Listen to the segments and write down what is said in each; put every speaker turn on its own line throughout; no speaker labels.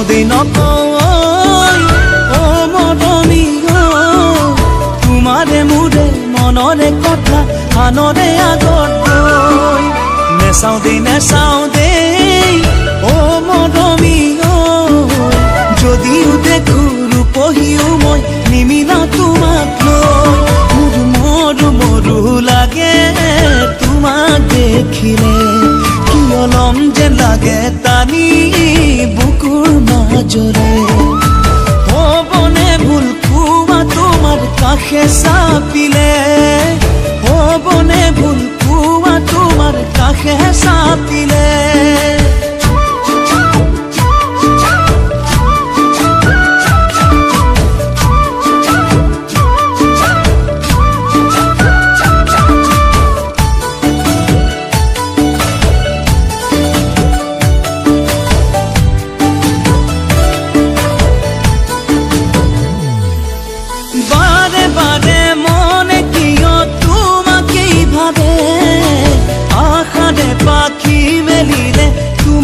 দে নকয় ও মৰমী তোমাৰে মোৰে মনৰে কথা আনৰে আগত গৈ নেচাও দে ও মৰমী যদিও দেখো ৰূপহীও মই নিমিলা তোমাক লৈ মৰু লাগে তোমাক দেখিলে কিয় লম যে লাগে টানি বুকুৰ মাজৰে হ'বনে ভুল কোৱা তোমাৰ কাষে চাপিলে হ'বনে ভুল কোৱা তোমাৰ কাষে চাপিলে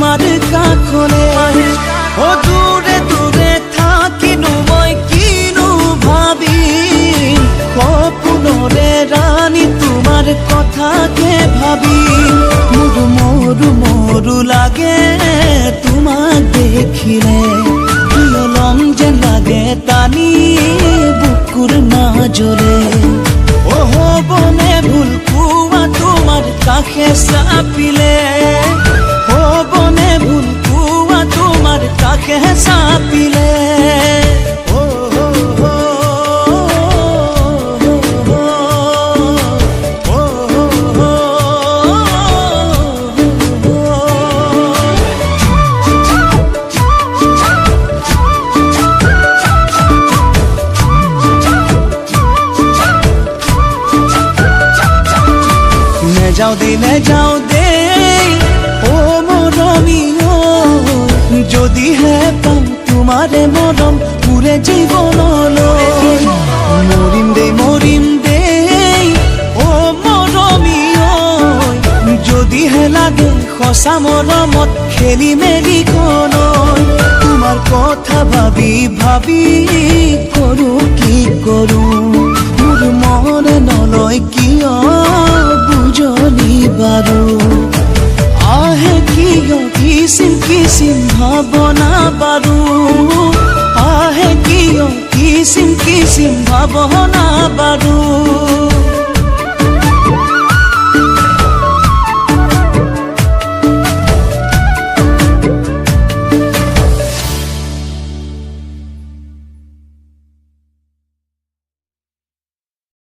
তোমার কাখলে ও দূরে দূরে থাকিনো মই কিনো ভাবি সপোনরে রানী তোমার কথাকে ভাবি মরু লাগে তোমাক দেখিলে কিয় লম যে লাগে টানি বুকুর মাজরে ও হবনে ভুল কোৱা তোমার কাষে চাপিলে হ'বনে ভুল কোৱা তোমাৰ কাষে চাপিলে নেযাও দে ও মৰমী যদিহে পাম তোমাৰে মৰম পুৰে জীৱনলৈ মৰিম দে ও মৰমী যদিহে লাগে সঁচা মৰমত খেলি মেলি কলৈ তোমাৰ কথা ভাবি কৰোঁ কি কৰোঁ মোৰ মনে নলয় কিয় বুজনি বাৰু আহে কিয় কিচিম ভাৱনা বাৰু আহে কিয় কিচিম ভাৱনা বাৰু